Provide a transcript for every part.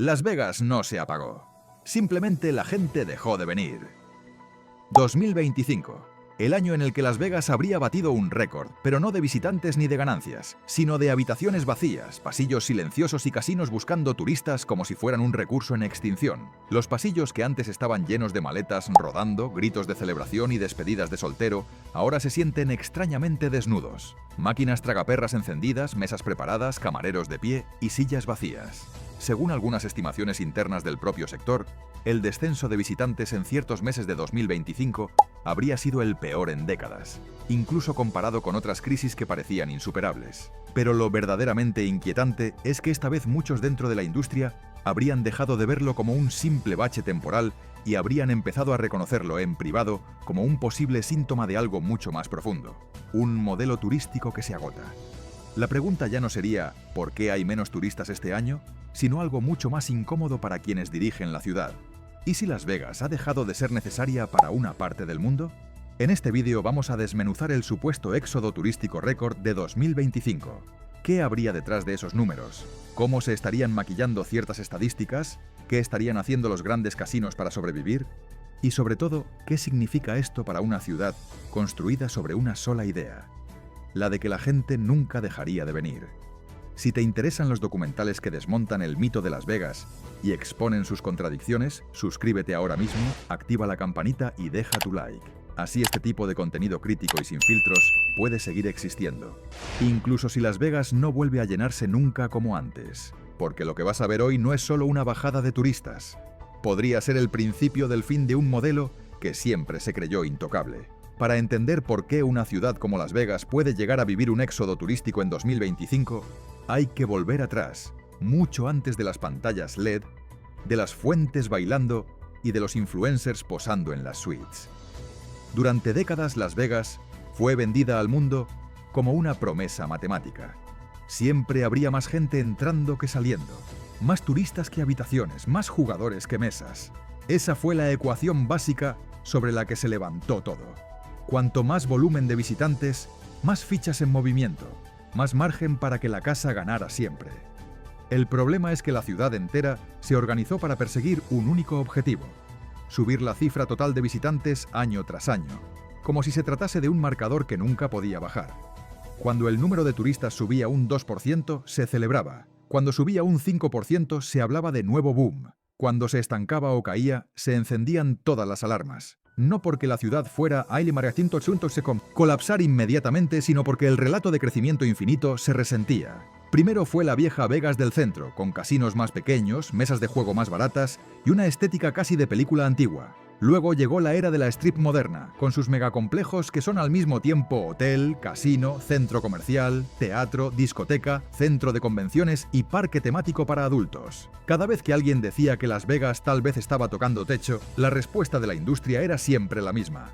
Las Vegas no se apagó. Simplemente la gente dejó de venir. 2025. El año en el que Las Vegas habría batido un récord, pero no de visitantes ni de ganancias, sino de habitaciones vacías, pasillos silenciosos y casinos buscando turistas como si fueran un recurso en extinción. Los pasillos que antes estaban llenos de maletas rodando, gritos de celebración y despedidas de soltero, ahora se sienten extrañamente desnudos. Máquinas tragaperras encendidas, mesas preparadas, camareros de pie y sillas vacías. Según algunas estimaciones internas del propio sector, el descenso de visitantes en ciertos meses de 2025 habría sido el peor en décadas, incluso comparado con otras crisis que parecían insuperables. Pero lo verdaderamente inquietante es que esta vez muchos dentro de la industria habrían dejado de verlo como un simple bache temporal y habrían empezado a reconocerlo en privado como un posible síntoma de algo mucho más profundo, un modelo turístico que se agota. La pregunta ya no sería ¿por qué hay menos turistas este año?, sino algo mucho más incómodo para quienes dirigen la ciudad. ¿Y si Las Vegas ha dejado de ser necesaria para una parte del mundo? En este vídeo vamos a desmenuzar el supuesto éxodo turístico récord de 2025. ¿Qué habría detrás de esos números? ¿Cómo se estarían maquillando ciertas estadísticas? ¿Qué estarían haciendo los grandes casinos para sobrevivir? Y sobre todo, ¿qué significa esto para una ciudad construida sobre una sola idea? La de que la gente nunca dejaría de venir. Si te interesan los documentales que desmontan el mito de Las Vegas y exponen sus contradicciones, suscríbete ahora mismo, activa la campanita y deja tu like. Así este tipo de contenido crítico y sin filtros puede seguir existiendo. Incluso si Las Vegas no vuelve a llenarse nunca como antes. Porque lo que vas a ver hoy no es solo una bajada de turistas. Podría ser el principio del fin de un modelo que siempre se creyó intocable. Para entender por qué una ciudad como Las Vegas puede llegar a vivir un éxodo turístico en 2025, hay que volver atrás, mucho antes de las pantallas LED, de las fuentes bailando y de los influencers posando en las suites. Durante décadas Las Vegas fue vendida al mundo como una promesa matemática. Siempre habría más gente entrando que saliendo, más turistas que habitaciones, más jugadores que mesas. Esa fue la ecuación básica sobre la que se levantó todo. Cuanto más volumen de visitantes, más fichas en movimiento, más margen para que la casa ganara siempre. El problema es que la ciudad entera se organizó para perseguir un único objetivo: subir la cifra total de visitantes año tras año, como si se tratase de un marcador que nunca podía bajar. Cuando el número de turistas subía un 2%, se celebraba. Cuando subía un 5%, se hablaba de nuevo boom. Cuando se estancaba o caía, se encendían todas las alarmas. No porque la ciudad fuera colapsar inmediatamente, sino porque el relato de crecimiento infinito se resentía. Primero fue la vieja Vegas del centro, con casinos más pequeños, mesas de juego más baratas y una estética casi de película antigua. Luego llegó la era de la Strip moderna, con sus megacomplejos que son al mismo tiempo hotel, casino, centro comercial, teatro, discoteca, centro de convenciones y parque temático para adultos. Cada vez que alguien decía que Las Vegas tal vez estaba tocando techo, la respuesta de la industria era siempre la misma: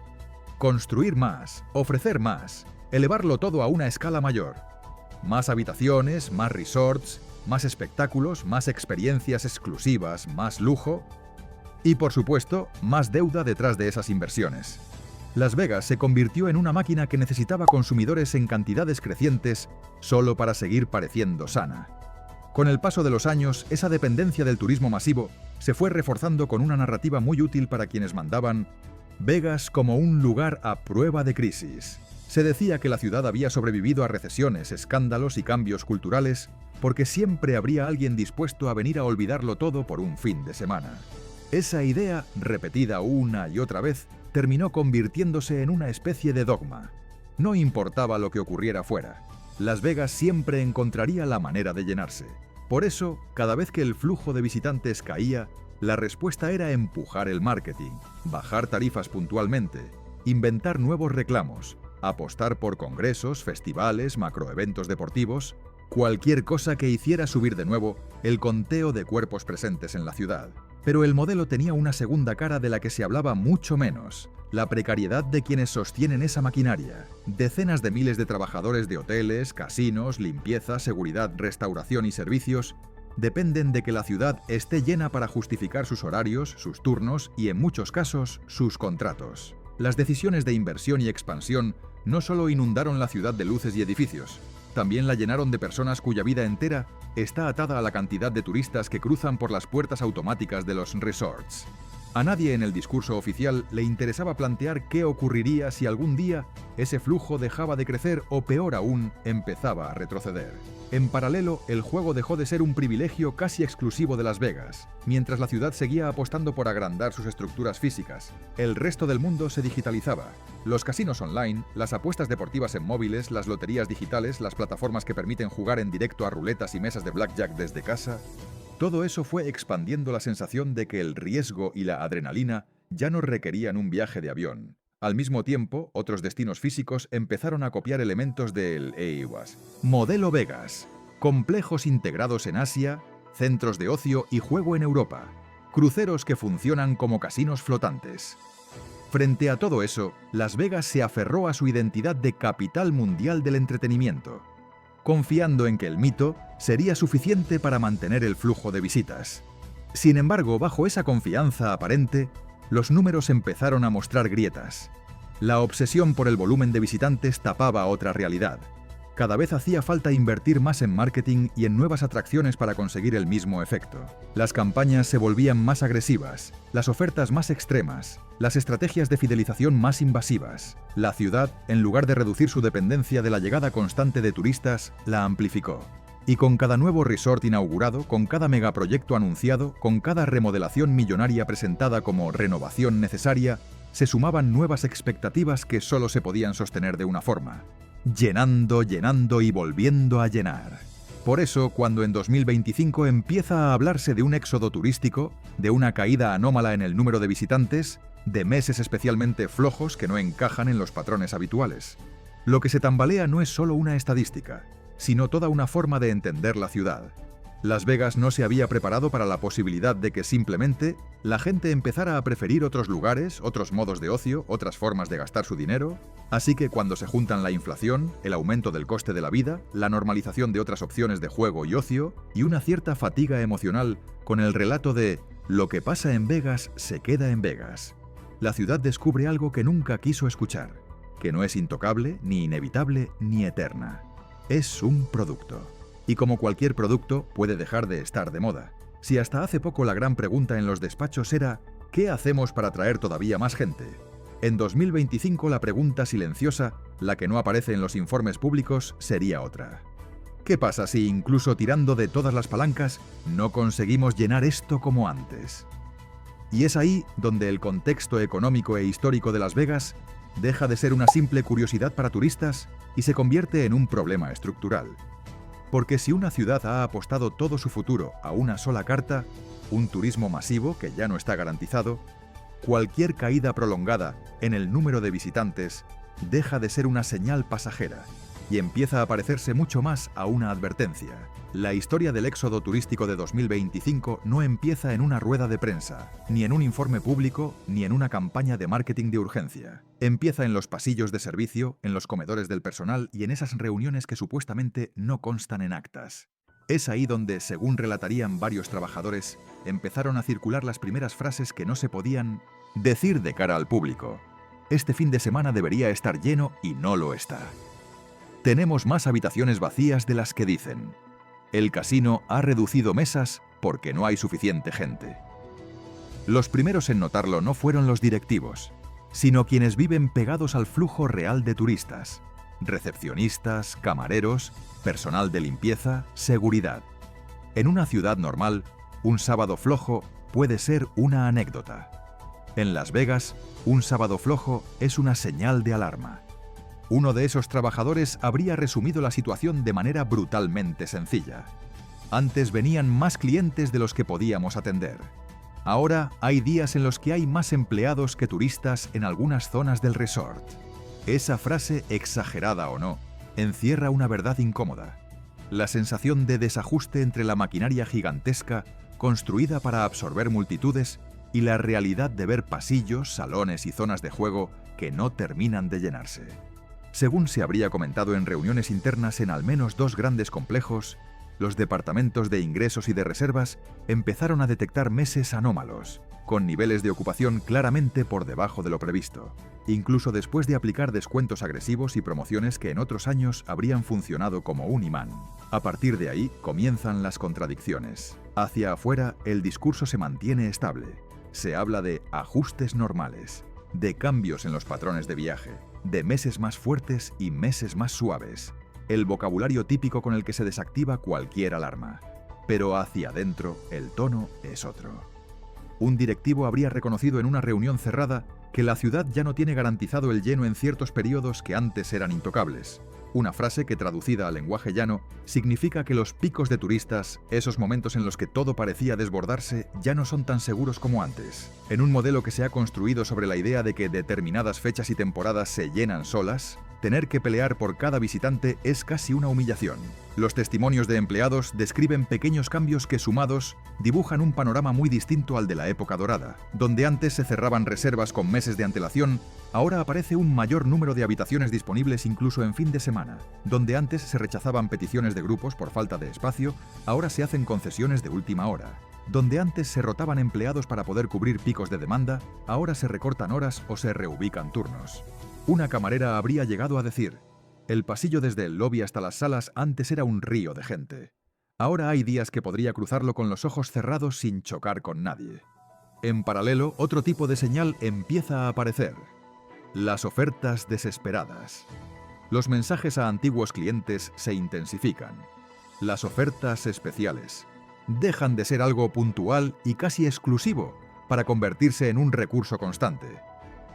construir más, ofrecer más, elevarlo todo a una escala mayor. Más habitaciones, más resorts, más espectáculos, más experiencias exclusivas, más lujo. Y por supuesto, más deuda detrás de esas inversiones. Las Vegas se convirtió en una máquina que necesitaba consumidores en cantidades crecientes solo para seguir pareciendo sana. Con el paso de los años, esa dependencia del turismo masivo se fue reforzando con una narrativa muy útil para quienes mandaban Vegas como un lugar a prueba de crisis. Se decía que la ciudad había sobrevivido a recesiones, escándalos y cambios culturales porque siempre habría alguien dispuesto a venir a olvidarlo todo por un fin de semana. Esa idea, repetida una y otra vez, terminó convirtiéndose en una especie de dogma. No importaba lo que ocurriera fuera, Las Vegas siempre encontraría la manera de llenarse. Por eso, cada vez que el flujo de visitantes caía, la respuesta era empujar el marketing, bajar tarifas puntualmente, inventar nuevos reclamos, apostar por congresos, festivales, macroeventos deportivos, cualquier cosa que hiciera subir de nuevo el conteo de cuerpos presentes en la ciudad. Pero el modelo tenía una segunda cara de la que se hablaba mucho menos: la precariedad de quienes sostienen esa maquinaria. Decenas de miles de trabajadores de hoteles, casinos, limpieza, seguridad, restauración y servicios dependen de que la ciudad esté llena para justificar sus horarios, sus turnos y, en muchos casos, sus contratos. Las decisiones de inversión y expansión no solo inundaron la ciudad de luces y edificios, también la llenaron de personas cuya vida entera está atada a la cantidad de turistas que cruzan por las puertas automáticas de los resorts. A nadie en el discurso oficial le interesaba plantear qué ocurriría si algún día ese flujo dejaba de crecer o, peor aún, empezaba a retroceder. En paralelo, el juego dejó de ser un privilegio casi exclusivo de Las Vegas. Mientras la ciudad seguía apostando por agrandar sus estructuras físicas, el resto del mundo se digitalizaba. Los casinos online, las apuestas deportivas en móviles, las loterías digitales, las plataformas que permiten jugar en directo a ruletas y mesas de blackjack desde casa. Todo eso fue expandiendo la sensación de que el riesgo y la adrenalina ya no requerían un viaje de avión. Al mismo tiempo, otros destinos físicos empezaron a copiar elementos del EIWAS. Modelo Vegas, complejos integrados en Asia, centros de ocio y juego en Europa, cruceros que funcionan como casinos flotantes. Frente a todo eso, Las Vegas se aferró a su identidad de capital mundial del entretenimiento, confiando en que el mito sería suficiente para mantener el flujo de visitas. Sin embargo, bajo esa confianza aparente, los números empezaron a mostrar grietas. La obsesión por el volumen de visitantes tapaba otra realidad. Cada vez hacía falta invertir más en marketing y en nuevas atracciones para conseguir el mismo efecto. Las campañas se volvían más agresivas, las ofertas más extremas, las estrategias de fidelización más invasivas. La ciudad, en lugar de reducir su dependencia de la llegada constante de turistas, la amplificó. Y con cada nuevo resort inaugurado, con cada megaproyecto anunciado, con cada remodelación millonaria presentada como renovación necesaria, se sumaban nuevas expectativas que solo se podían sostener de una forma: llenando, llenando y volviendo a llenar. Por eso, cuando en 2025 empieza a hablarse de un éxodo turístico, de una caída anómala en el número de visitantes, de meses especialmente flojos que no encajan en los patrones habituales, lo que se tambalea no es solo una estadística, sino toda una forma de entender la ciudad. Las Vegas no se había preparado para la posibilidad de que simplemente la gente empezara a preferir otros lugares, otros modos de ocio, otras formas de gastar su dinero. Así que cuando se juntan la inflación, el aumento del coste de la vida, la normalización de otras opciones de juego y ocio, y una cierta fatiga emocional con el relato de «lo que pasa en Vegas se queda en Vegas», la ciudad descubre algo que nunca quiso escuchar, que no es intocable, ni inevitable, ni eterna. Es un producto. Y como cualquier producto, puede dejar de estar de moda. Si hasta hace poco la gran pregunta en los despachos era ¿qué hacemos para atraer todavía más gente?, en 2025 la pregunta silenciosa, la que no aparece en los informes públicos, sería otra. ¿Qué pasa si, incluso tirando de todas las palancas, no conseguimos llenar esto como antes? Y es ahí donde el contexto económico e histórico de Las Vegas deja de ser una simple curiosidad para turistas y se convierte en un problema estructural. Porque si una ciudad ha apostado todo su futuro a una sola carta, un turismo masivo que ya no está garantizado, cualquier caída prolongada en el número de visitantes deja de ser una señal pasajera y empieza a parecerse mucho más a una advertencia. La historia del éxodo turístico de 2025 no empieza en una rueda de prensa, ni en un informe público, ni en una campaña de marketing de urgencia. Empieza en los pasillos de servicio, en los comedores del personal y en esas reuniones que supuestamente no constan en actas. Es ahí donde, según relatarían varios trabajadores, empezaron a circular las primeras frases que no se podían decir de cara al público. Este fin de semana debería estar lleno y no lo está. Tenemos más habitaciones vacías de las que dicen. El casino ha reducido mesas porque no hay suficiente gente. Los primeros en notarlo no fueron los directivos, sino quienes viven pegados al flujo real de turistas: recepcionistas, camareros, personal de limpieza, seguridad. En una ciudad normal, un sábado flojo puede ser una anécdota. En Las Vegas, un sábado flojo es una señal de alarma. Uno de esos trabajadores habría resumido la situación de manera brutalmente sencilla. Antes venían más clientes de los que podíamos atender. Ahora hay días en los que hay más empleados que turistas en algunas zonas del resort. Esa frase, exagerada o no, encierra una verdad incómoda: la sensación de desajuste entre la maquinaria gigantesca construida para absorber multitudes y la realidad de ver pasillos, salones y zonas de juego que no terminan de llenarse. Según se habría comentado en reuniones internas en al menos 2 grandes complejos, Los departamentos de ingresos y de reservas empezaron a detectar meses anómalos, con niveles de ocupación claramente por debajo de lo previsto, incluso después de aplicar descuentos agresivos y promociones que en otros años habrían funcionado como un imán. A partir de ahí comienzan las contradicciones. Hacia afuera, el discurso se mantiene estable. Se habla de ajustes normales, de cambios en los patrones de viaje, de meses más fuertes y meses más suaves, el vocabulario típico con el que se desactiva cualquier alarma. Pero hacia adentro, el tono es otro. Un directivo habría reconocido en una reunión cerrada que la ciudad ya no tiene garantizado el lleno en ciertos periodos que antes eran intocables. Una frase que, traducida al lenguaje llano, significa que los picos de turistas, esos momentos en los que todo parecía desbordarse, ya no son tan seguros como antes. En un modelo que se ha construido sobre la idea de que determinadas fechas y temporadas se llenan solas, tener que pelear por cada visitante es casi una humillación. Los testimonios de empleados describen pequeños cambios que, sumados, dibujan un panorama muy distinto al de la época dorada. Donde antes se cerraban reservas con meses de antelación, ahora aparece un mayor número de habitaciones disponibles incluso en fin de semana. Donde antes se rechazaban peticiones de grupos por falta de espacio, ahora se hacen concesiones de última hora. Donde antes se rotaban empleados para poder cubrir picos de demanda, ahora se recortan horas o se reubican turnos. Una camarera habría llegado a decir: el pasillo desde el lobby hasta las salas antes era un río de gente. Ahora hay días que podría cruzarlo con los ojos cerrados sin chocar con nadie. En paralelo, otro tipo de señal empieza a aparecer: las ofertas desesperadas. Los mensajes a antiguos clientes se intensifican. Las ofertas especiales dejan de ser algo puntual y casi exclusivo para convertirse en un recurso constante.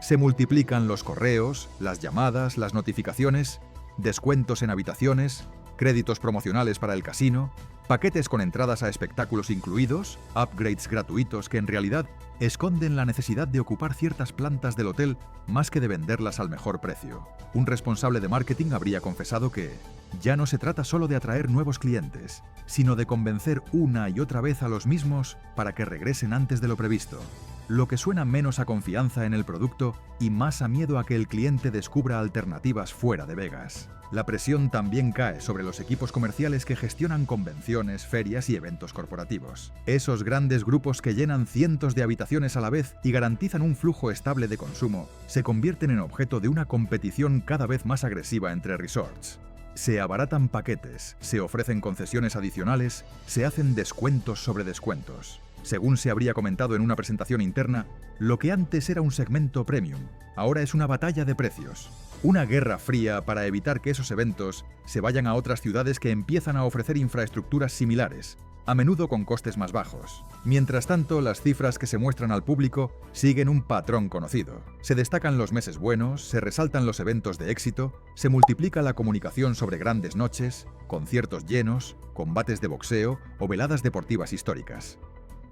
Se multiplican los correos, las llamadas, las notificaciones, descuentos en habitaciones, créditos promocionales para el casino, paquetes con entradas a espectáculos incluidos, upgrades gratuitos que en realidad esconden la necesidad de ocupar ciertas plantas del hotel más que de venderlas al mejor precio. Un responsable de marketing habría confesado que ya no se trata solo de atraer nuevos clientes, sino de convencer una y otra vez a los mismos para que regresen antes de lo previsto. Lo que suena menos a confianza en el producto y más a miedo a que el cliente descubra alternativas fuera de Vegas. La presión también cae sobre los equipos comerciales que gestionan convenciones, ferias y eventos corporativos. Esos grandes grupos que llenan cientos de habitaciones a la vez y garantizan un flujo estable de consumo, se convierten en objeto de una competición cada vez más agresiva entre resorts. Se abaratan paquetes, se ofrecen concesiones adicionales, se hacen descuentos sobre descuentos. Según se habría comentado en una presentación interna, lo que antes era un segmento premium, ahora es una batalla de precios. Una guerra fría para evitar que esos eventos se vayan a otras ciudades que empiezan a ofrecer infraestructuras similares, a menudo con costes más bajos. Mientras tanto, las cifras que se muestran al público siguen un patrón conocido. Se destacan los meses buenos, se resaltan los eventos de éxito, se multiplica la comunicación sobre grandes noches, conciertos llenos, combates de boxeo o veladas deportivas históricas.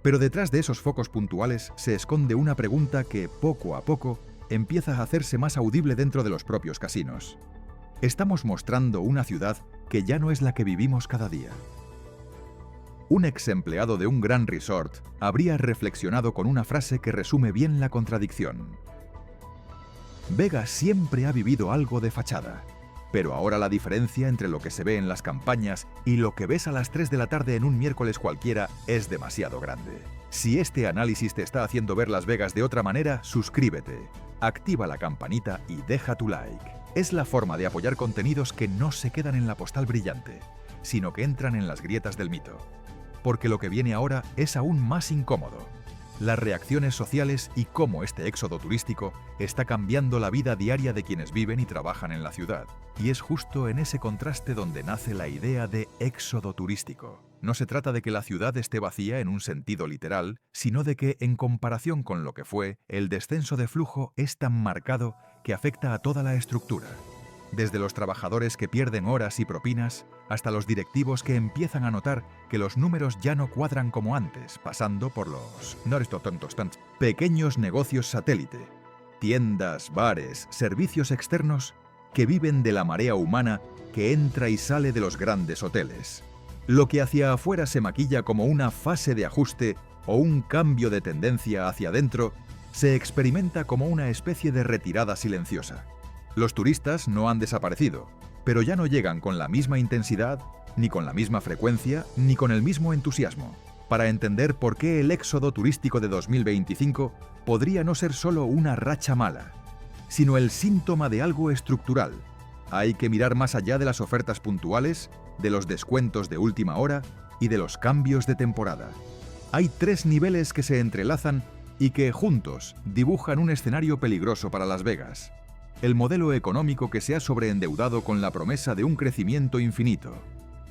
Pero detrás de esos focos puntuales se esconde una pregunta que, poco a poco, empieza a hacerse más audible dentro de los propios casinos. Estamos mostrando una ciudad que ya no es la que vivimos cada día. Un ex empleado de un gran resort habría reflexionado con una frase que resume bien la contradicción. Vegas siempre ha vivido algo de fachada, pero ahora la diferencia entre lo que se ve en las campañas y lo que ves a las 3 de la tarde en un miércoles cualquiera es demasiado grande. Si este análisis te está haciendo ver Las Vegas de otra manera, suscríbete, activa la campanita y deja tu like. Es la forma de apoyar contenidos que no se quedan en la postal brillante, sino que entran en las grietas del mito. Porque lo que viene ahora es aún más incómodo. Las reacciones sociales y cómo este éxodo turístico está cambiando la vida diaria de quienes viven y trabajan en la ciudad. Y es justo en ese contraste donde nace la idea de éxodo turístico. No se trata de que la ciudad esté vacía en un sentido literal, sino de que, en comparación con lo que fue, el descenso de flujo es tan marcado que afecta a toda la estructura. Desde los trabajadores que pierden horas y propinas, hasta los directivos que empiezan a notar que los números ya no cuadran como antes, pasando por los pequeños negocios satélite, tiendas, bares, servicios externos que viven de la marea humana que entra y sale de los grandes hoteles. Lo que hacia afuera se maquilla como una fase de ajuste o un cambio de tendencia hacia adentro, se experimenta como una especie de retirada silenciosa. Los turistas no han desaparecido, pero ya no llegan con la misma intensidad, ni con la misma frecuencia, ni con el mismo entusiasmo. Para entender por qué el éxodo turístico de 2025 podría no ser solo una racha mala, sino el síntoma de algo estructural. Hay que mirar más allá de las ofertas puntuales, de los descuentos de última hora y de los cambios de temporada. Hay tres niveles que se entrelazan y que, juntos, dibujan un escenario peligroso para Las Vegas. El modelo económico que se ha sobreendeudado con la promesa de un crecimiento infinito,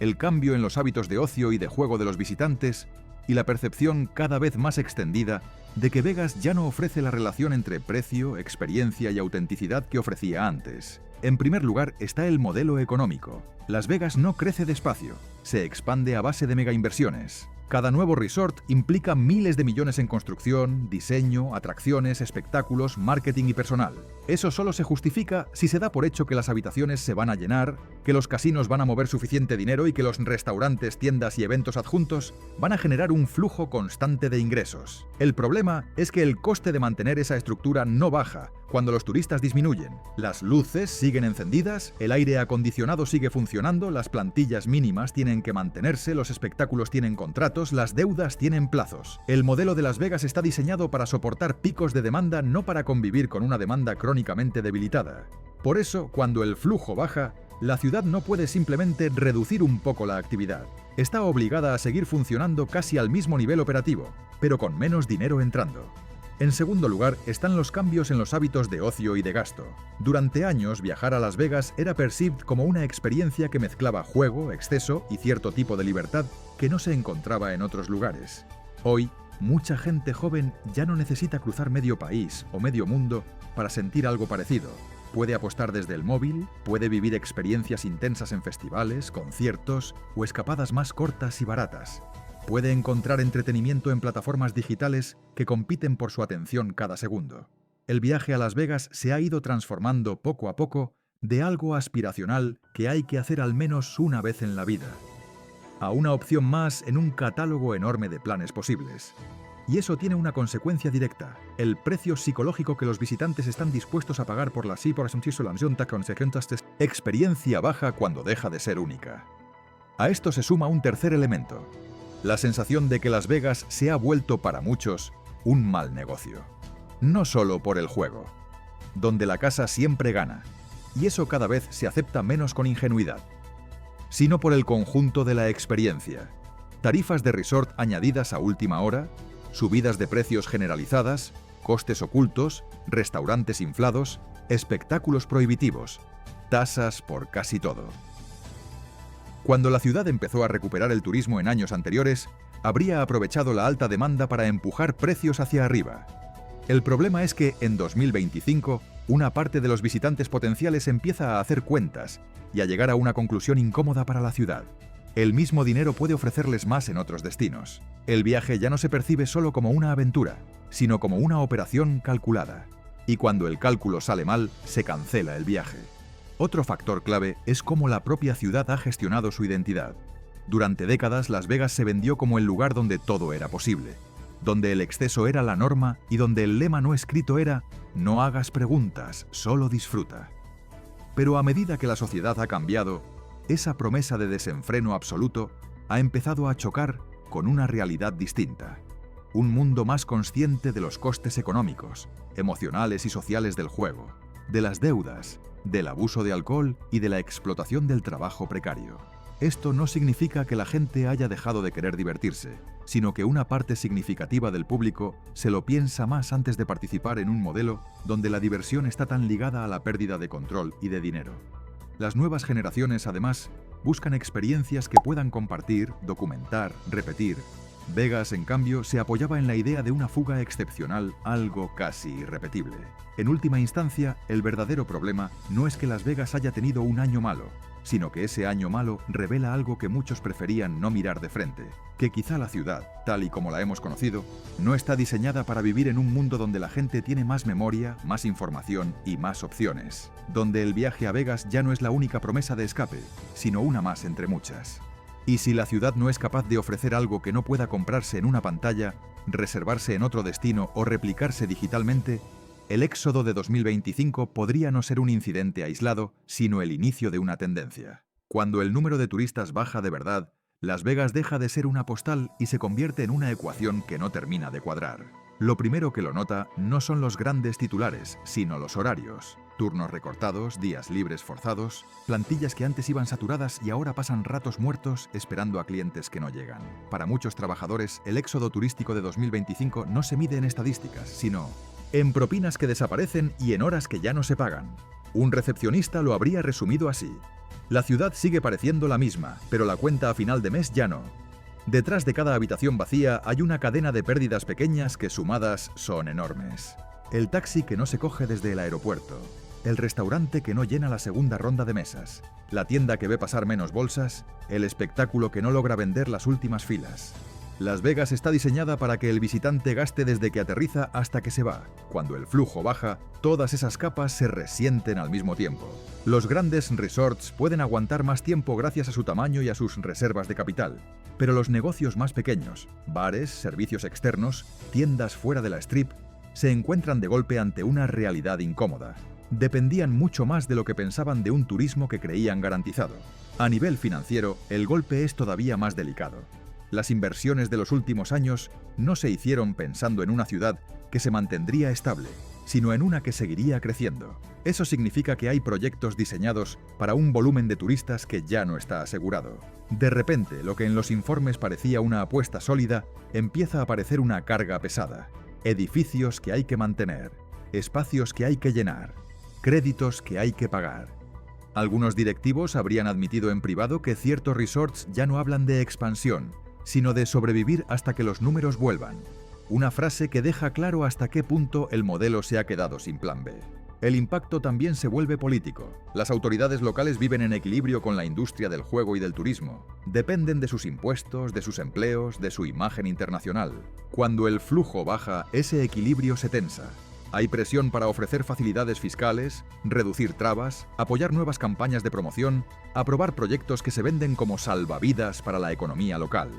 el cambio en los hábitos de ocio y de juego de los visitantes y la percepción cada vez más extendida de que Vegas ya no ofrece la relación entre precio, experiencia y autenticidad que ofrecía antes. En primer lugar está el modelo económico. Las Vegas no crece despacio, se expande a base de megainversiones. Cada nuevo resort implica miles de millones en construcción, diseño, atracciones, espectáculos, marketing y personal. Eso solo se justifica si se da por hecho que las habitaciones se van a llenar, que los casinos van a mover suficiente dinero y que los restaurantes, tiendas y eventos adjuntos van a generar un flujo constante de ingresos. El problema es que el coste de mantener esa estructura no baja cuando los turistas disminuyen. Las luces siguen encendidas, el aire acondicionado sigue funcionando, las plantillas mínimas tienen que mantenerse, los espectáculos tienen contratos, las deudas tienen plazos. El modelo de Las Vegas está diseñado para soportar picos de demanda, no para convivir con una demanda crónicamente debilitada. Por eso, cuando el flujo baja, la ciudad no puede simplemente reducir un poco la actividad. Está obligada a seguir funcionando casi al mismo nivel operativo, pero con menos dinero entrando. En segundo lugar, están los cambios en los hábitos de ocio y de gasto. Durante años, viajar a Las Vegas era percibido como una experiencia que mezclaba juego, exceso y cierto tipo de libertad que no se encontraba en otros lugares. Hoy, mucha gente joven ya no necesita cruzar medio país o medio mundo para sentir algo parecido. Puede apostar desde el móvil, puede vivir experiencias intensas en festivales, conciertos o escapadas más cortas y baratas. Puede encontrar entretenimiento en plataformas digitales que compiten por su atención cada segundo. El viaje a Las Vegas se ha ido transformando poco a poco de algo aspiracional que hay que hacer al menos una vez en la vida, a una opción más en un catálogo enorme de planes posibles. Y eso tiene una consecuencia directa, el precio psicológico que los visitantes están dispuestos a pagar por la experiencia baja cuando deja de ser única. A esto se suma un tercer elemento, la sensación de que Las Vegas se ha vuelto para muchos un mal negocio. No solo por el juego, donde la casa siempre gana, y eso cada vez se acepta menos con ingenuidad, sino por el conjunto de la experiencia. Tarifas de resort añadidas a última hora, subidas de precios generalizadas, costes ocultos, restaurantes inflados, espectáculos prohibitivos, tasas por casi todo. Cuando la ciudad empezó a recuperar el turismo en años anteriores, habría aprovechado la alta demanda para empujar precios hacia arriba. El problema es que en 2025, una parte de los visitantes potenciales empieza a hacer cuentas y a llegar a una conclusión incómoda para la ciudad. El mismo dinero puede ofrecerles más en otros destinos. El viaje ya no se percibe solo como una aventura, sino como una operación calculada. Y cuando el cálculo sale mal, se cancela el viaje. Otro factor clave es cómo la propia ciudad ha gestionado su identidad. Durante décadas, Las Vegas se vendió como el lugar donde todo era posible, donde el exceso era la norma y donde el lema no escrito era «No hagas preguntas, solo disfruta». Pero a medida que la sociedad ha cambiado, esa promesa de desenfreno absoluto ha empezado a chocar con una realidad distinta. Un mundo más consciente de los costes económicos, emocionales y sociales del juego, de las deudas, del abuso de alcohol y de la explotación del trabajo precario. Esto no significa que la gente haya dejado de querer divertirse, sino que una parte significativa del público se lo piensa más antes de participar en un modelo donde la diversión está tan ligada a la pérdida de control y de dinero. Las nuevas generaciones, además, buscan experiencias que puedan compartir, documentar, repetir. Vegas, en cambio, se apoyaba en la idea de una fuga excepcional, algo casi irrepetible. En última instancia, el verdadero problema no es que Las Vegas haya tenido un año malo, sino que ese año malo revela algo que muchos preferían no mirar de frente, que quizá la ciudad, tal y como la hemos conocido, no está diseñada para vivir en un mundo donde la gente tiene más memoria, más información y más opciones, donde el viaje a Vegas ya no es la única promesa de escape, sino una más entre muchas. Y si la ciudad no es capaz de ofrecer algo que no pueda comprarse en una pantalla, reservarse en otro destino o replicarse digitalmente, el éxodo de 2025 podría no ser un incidente aislado, sino el inicio de una tendencia. Cuando el número de turistas baja de verdad, Las Vegas deja de ser una postal y se convierte en una ecuación que no termina de cuadrar. Lo primero que lo nota no son los grandes titulares, sino los horarios. Turnos recortados, días libres forzados, plantillas que antes iban saturadas y ahora pasan ratos muertos esperando a clientes que no llegan. Para muchos trabajadores, el éxodo turístico de 2025 no se mide en estadísticas, sino en propinas que desaparecen y en horas que ya no se pagan. Un recepcionista lo habría resumido así: la ciudad sigue pareciendo la misma, pero la cuenta a final de mes ya no. Detrás de cada habitación vacía hay una cadena de pérdidas pequeñas que sumadas son enormes. El taxi que no se coge desde el aeropuerto, el restaurante que no llena la segunda ronda de mesas, la tienda que ve pasar menos bolsas, el espectáculo que no logra vender las últimas filas. Las Vegas está diseñada para que el visitante gaste desde que aterriza hasta que se va. Cuando el flujo baja, todas esas capas se resienten al mismo tiempo. Los grandes resorts pueden aguantar más tiempo gracias a su tamaño y a sus reservas de capital. Pero los negocios más pequeños, bares, servicios externos, tiendas fuera de la Strip, se encuentran de golpe ante una realidad incómoda. Dependían mucho más de lo que pensaban de un turismo que creían garantizado. A nivel financiero, el golpe es todavía más delicado. Las inversiones de los últimos años no se hicieron pensando en una ciudad que se mantendría estable, sino en una que seguiría creciendo. Eso significa que hay proyectos diseñados para un volumen de turistas que ya no está asegurado. De repente, lo que en los informes parecía una apuesta sólida, empieza a parecer una carga pesada. Edificios que hay que mantener, espacios que hay que llenar, créditos que hay que pagar. Algunos directivos habrían admitido en privado que ciertos resorts ya no hablan de expansión, sino de sobrevivir hasta que los números vuelvan. Una frase que deja claro hasta qué punto el modelo se ha quedado sin plan B. El impacto también se vuelve político. Las autoridades locales viven en equilibrio con la industria del juego y del turismo. Dependen de sus impuestos, de sus empleos, de su imagen internacional. Cuando el flujo baja, ese equilibrio se tensa. Hay presión para ofrecer facilidades fiscales, reducir trabas, apoyar nuevas campañas de promoción, aprobar proyectos que se venden como salvavidas para la economía local.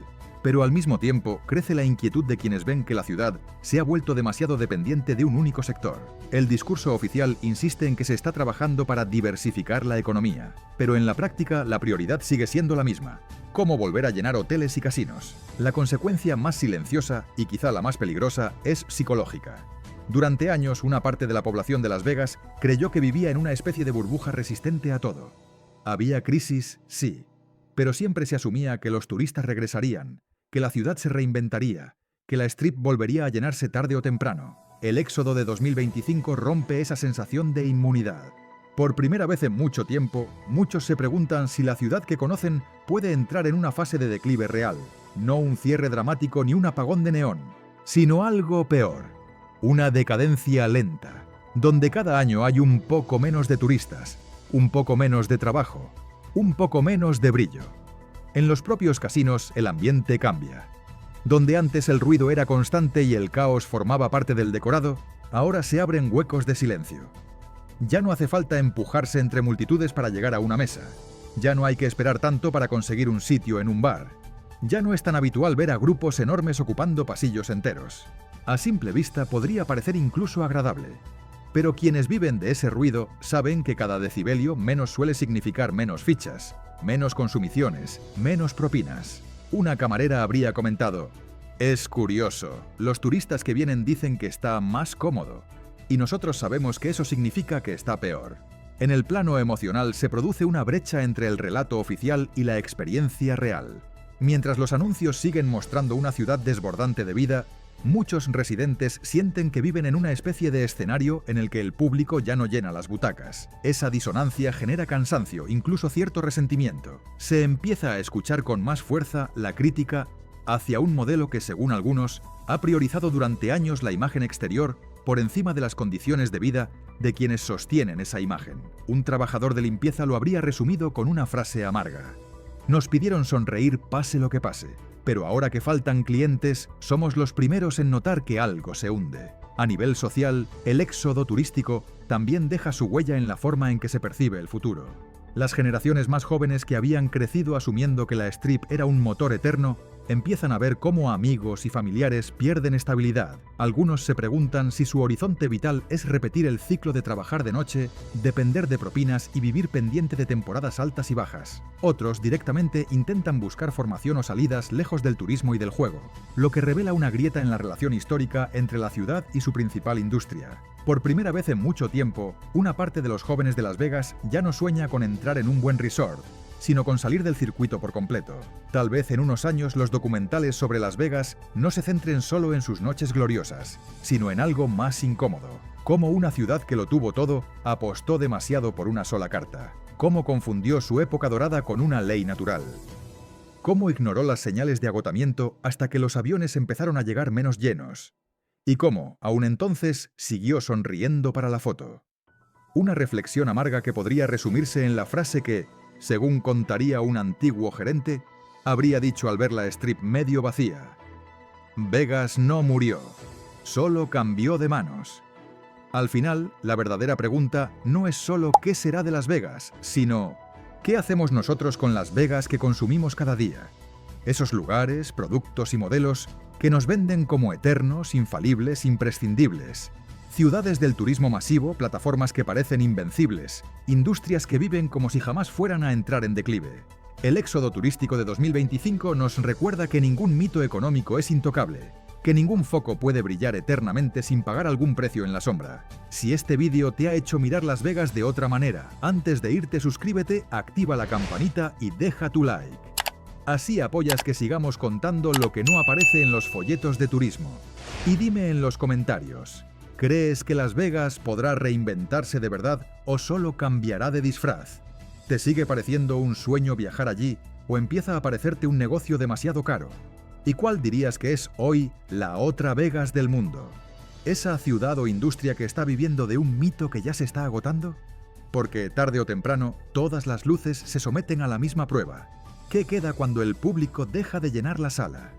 Pero al mismo tiempo, crece la inquietud de quienes ven que la ciudad se ha vuelto demasiado dependiente de un único sector. El discurso oficial insiste en que se está trabajando para diversificar la economía, pero en la práctica la prioridad sigue siendo la misma: cómo volver a llenar hoteles y casinos. La consecuencia más silenciosa, y quizá la más peligrosa, es psicológica. Durante años, una parte de la población de Las Vegas creyó que vivía en una especie de burbuja resistente a todo. Había crisis, sí, pero siempre se asumía que los turistas regresarían, que la ciudad se reinventaría, que la Strip volvería a llenarse tarde o temprano. El éxodo de 2025 rompe esa sensación de inmunidad. Por primera vez en mucho tiempo, muchos se preguntan si la ciudad que conocen puede entrar en una fase de declive real, no un cierre dramático ni un apagón de neón, sino algo peor. Una decadencia lenta, donde cada año hay un poco menos de turistas, un poco menos de trabajo, un poco menos de brillo. En los propios casinos el ambiente cambia. Donde antes el ruido era constante y el caos formaba parte del decorado, ahora se abren huecos de silencio. Ya no hace falta empujarse entre multitudes para llegar a una mesa. Ya no hay que esperar tanto para conseguir un sitio en un bar. Ya no es tan habitual ver a grupos enormes ocupando pasillos enteros. A simple vista podría parecer incluso agradable, pero quienes viven de ese ruido saben que cada decibelio menos suele significar menos fichas, menos consumiciones, menos propinas. Una camarera habría comentado: es curioso, los turistas que vienen dicen que está más cómodo, y nosotros sabemos que eso significa que está peor. En el plano emocional se produce una brecha entre el relato oficial y la experiencia real. Mientras los anuncios siguen mostrando una ciudad desbordante de vida, muchos residentes sienten que viven en una especie de escenario en el que el público ya no llena las butacas. Esa disonancia genera cansancio, incluso cierto resentimiento. Se empieza a escuchar con más fuerza la crítica hacia un modelo que, según algunos, ha priorizado durante años la imagen exterior por encima de las condiciones de vida de quienes sostienen esa imagen. Un trabajador de limpieza lo habría resumido con una frase amarga: nos pidieron sonreír pase lo que pase, pero ahora que faltan clientes, somos los primeros en notar que algo se hunde. A nivel social, el éxodo turístico también deja su huella en la forma en que se percibe el futuro. Las generaciones más jóvenes que habían crecido asumiendo que la Strip era un motor eterno, empiezan a ver cómo amigos y familiares pierden estabilidad. Algunos se preguntan si su horizonte vital es repetir el ciclo de trabajar de noche, depender de propinas y vivir pendiente de temporadas altas y bajas. Otros directamente intentan buscar formación o salidas lejos del turismo y del juego, lo que revela una grieta en la relación histórica entre la ciudad y su principal industria. Por primera vez en mucho tiempo, una parte de los jóvenes de Las Vegas ya no sueña con entrar en un buen resort, sino con salir del circuito por completo. Tal vez en unos años los documentales sobre Las Vegas no se centren solo en sus noches gloriosas, sino en algo más incómodo. Cómo una ciudad que lo tuvo todo apostó demasiado por una sola carta. Cómo confundió su época dorada con una ley natural. Cómo ignoró las señales de agotamiento hasta que los aviones empezaron a llegar menos llenos. Y cómo, aún entonces, siguió sonriendo para la foto. Una reflexión amarga que podría resumirse en la frase que, según contaría un antiguo gerente, habría dicho al ver la Strip medio vacía: Vegas no murió, solo cambió de manos. Al final, la verdadera pregunta no es solo ¿qué será de Las Vegas?, sino ¿qué hacemos nosotros con Las Vegas que consumimos cada día? Esos lugares, productos y modelos que nos venden como eternos, infalibles, imprescindibles. Ciudades del turismo masivo, plataformas que parecen invencibles, industrias que viven como si jamás fueran a entrar en declive. El éxodo turístico de 2025 nos recuerda que ningún mito económico es intocable, que ningún foco puede brillar eternamente sin pagar algún precio en la sombra. Si este vídeo te ha hecho mirar Las Vegas de otra manera, antes de irte suscríbete, activa la campanita y deja tu like. Así apoyas que sigamos contando lo que no aparece en los folletos de turismo. Y dime en los comentarios, ¿crees que Las Vegas podrá reinventarse de verdad o solo cambiará de disfraz? ¿Te sigue pareciendo un sueño viajar allí o empieza a parecerte un negocio demasiado caro? ¿Y cuál dirías que es hoy la otra Vegas del mundo? ¿Esa ciudad o industria que está viviendo de un mito que ya se está agotando? Porque tarde o temprano todas las luces se someten a la misma prueba. ¿Qué queda cuando el público deja de llenar la sala?